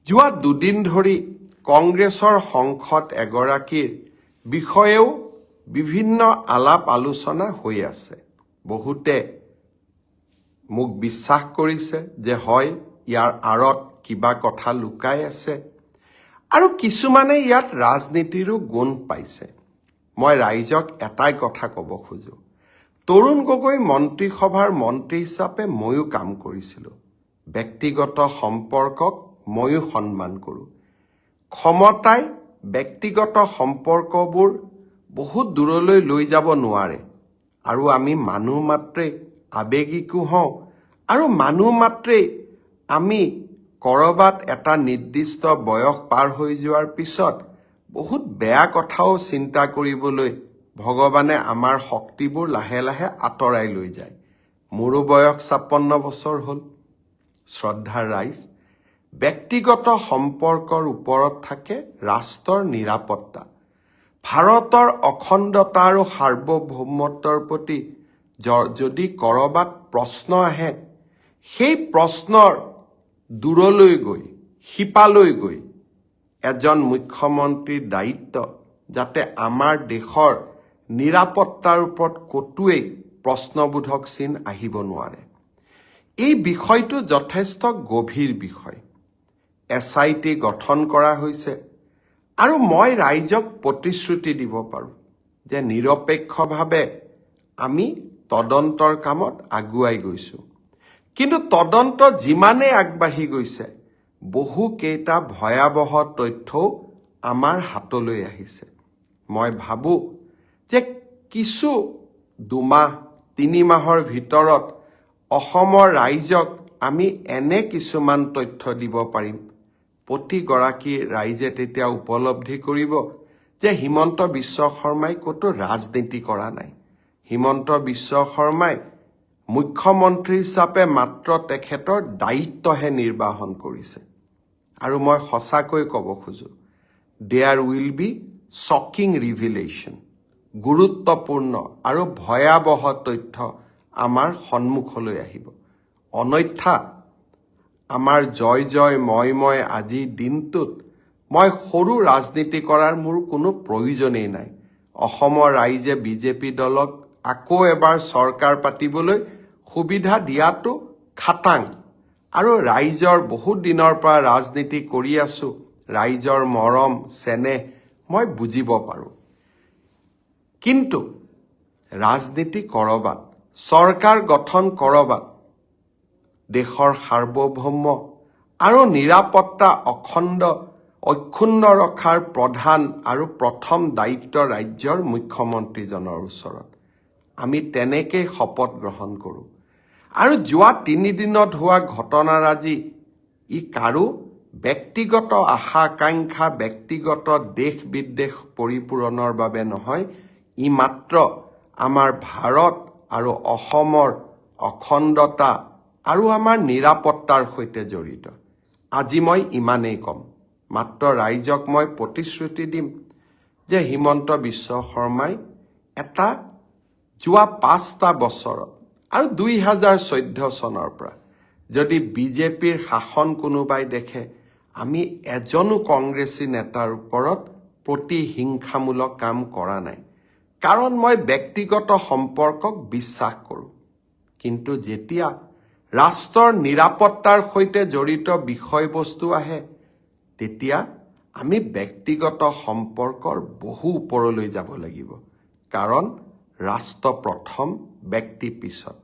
যোৱা দুদিন ধৰি কংগ্ৰেছৰ সংসদ এগৰাকীৰ বিষয়েও বিভিন্ন আলাপ আলোচনা হৈ আছে। বহুতে মোক বিশ্বাস কৰিছে যে হয় ইয়াৰ আঁৰত কিবা কথা লুকাই আছে, আৰু কিছুমানে ইয়াত ৰাজনীতিৰো গুণ পাইছে। মই ৰাইজক এটাই কথা ক'ব খোজো, তৰুণ গগৈ মন্ত্ৰীসভাৰ মন্ত্ৰী হিচাপে ময়ো কাম কৰিছিলোঁ। ব্যক্তিগত সম্পৰ্কক ময়ো সন্মান কৰোঁ। ক্ষমতাই ব্যক্তিগত সম্পৰ্কবোৰ বহুত দূৰলৈ লৈ যাব নোৱাৰে, আৰু আমি মানুহ মাত্ৰেই আৱেগিকো হওঁ, আৰু মানুহ মাত্ৰেই আমি ক'ৰবাত এটা নিৰ্দিষ্ট বয়স পাৰ হৈ যোৱাৰ পিছত বহুত বেয়া কথাও চিন্তা কৰিবলৈ ভগৱানে আমাৰ শক্তিবোৰ লাহে লাহে আঁতৰাই লৈ যায়। মোৰো বয়স 56 বছৰ হ'ল। শ্ৰদ্ধাৰ ৰাইজ, ব্যক্তিগত সম্পৰ্কৰ ওপৰত থাকে ৰাষ্ট্ৰৰ নিৰাপত্তা। ভাৰতৰ অখণ্ডতা আৰু সাৰ্বভৌমত্বৰ প্ৰতি যদি ক'ৰবাত প্ৰশ্ন আহে, সেই প্ৰশ্নৰ দূৰলৈ গৈ, শিপালৈ গৈ এজন মুখ্যমন্ত্ৰীৰ দায়িত্ব যাতে আমাৰ দেশৰ নিৰাপত্তাৰ ওপৰত ক'তোৱেই প্ৰশ্নবোধক চিন আহিব নোৱাৰে। এই বিষয়টো যথেষ্ট গভীৰ বিষয়। SIT গঠন কৰা হৈছে, আৰু মই ৰাইজক প্ৰতিশ্ৰুতি দিব পাৰোঁ যে নিৰপেক্ষভাৱে আমি তদন্তৰ কামত আগুৱাই গৈছোঁ। কিন্তু তদন্ত যিমানেই আগবাঢ়ি গৈছে, বহুকেইটা ভয়াৱহ তথ্যও আমাৰ হাতলৈ আহিছে। মই ভাবোঁ যে কিছু 2 মাহ 3 মাহৰ ভিতৰত অসমৰ ৰাইজক আমি এনে কিছুমান তথ্য দিব পাৰিম, প্ৰতিগৰাকী ৰাইজে তেতিয়া উপলব্ধি কৰিব যে হিমন্ত বিশ্ব শৰ্মাই ক'তো ৰাজনীতি কৰা নাই। হিমন্ত বিশ্ব শৰ্মাই মুখ্যমন্ত্ৰী হিচাপে মাত্ৰ তেখেতৰ দায়িত্বহে নিৰ্বাহন কৰিছে। আৰু মই সঁচাকৈ ক'ব খোজো, দেয়াৰ উইল বি শ্বকিং ৰিভিলেশ্যন, গুৰুত্বপূৰ্ণ আৰু ভয়াৱহ তথ্য আমাৰ সন্মুখলৈ আহিব। অন্যথা আমাৰ জয় মই আজিৰ দিনটোত মই সৰু ৰাজনীতি কৰাৰ মোৰ কোনো প্ৰয়োজনেই নাই। অসমৰ ৰাইজে বিজেপি দলক আকৌ এবাৰ চৰকাৰ পাতিবলৈ সুবিধা দিয়াটো খাটাং, আৰু ৰাইজৰ বহুত দিনৰ পৰা ৰাজনীতি কৰি আছোঁ, ৰাইজৰ মৰম চেনেহ মই বুজিব পাৰোঁ। কিন্তু ৰাজনীতি ক'ৰবাত, চৰকাৰ গঠন ক'ৰবাত, দেশৰ সাৰ্বভৌম আৰু নিৰাপত্তা অক্ষুণ্ণ ৰখাৰ প্ৰধান আৰু প্ৰথম দায়িত্ব ৰাজ্যৰ মুখ্যমন্ত্ৰীজনৰ ওচৰত। আমি তেনেকেই শপত গ্ৰহণ কৰোঁ। আৰু যোৱা 3 দিনত হোৱা ঘটনাৰাজি ই কাৰো ব্যক্তিগত আশা আকাংক্ষা, ব্যক্তিগত দেশ বিদ্বেষ পৰিপূৰণৰ বাবে নহয়, ই মাত্ৰ আমাৰ ভাৰত আৰু অসমৰ অখণ্ডতা আৰু আমাৰ নিৰাপত্তাৰ সৈতে জড়িত। আজি মই ইমানেই ক'ম। মাত্ৰ ৰাইজক মই প্ৰতিশ্ৰুতি দিম যে হিমন্ত বিশ্ব শৰ্মাই এটা যোৱা 5টা বছৰত আৰু 2014 চনৰ পৰা যদি বিজেপিৰ শাসন কোনোবাই দেখে, আমি এজনো কংগ্ৰেছী নেতাৰ ওপৰত প্ৰতিহিংসামূলক কাম কৰা নাই, কাৰণ মই ব্যক্তিগত সম্পৰ্কক বিশ্বাস কৰোঁ। কিন্তু যেতিয়া ৰাষ্ট্ৰৰ নিৰাপত্তাৰ সৈতে জড়িত বিষয়বস্তু আহে, তেতিয়া আমি ব্যক্তিগত সম্পৰ্কৰ বহু ওপৰলৈ যাব লাগিব, কাৰণ ৰাষ্ট্ৰ প্ৰথম, ব্যক্তি পিছত।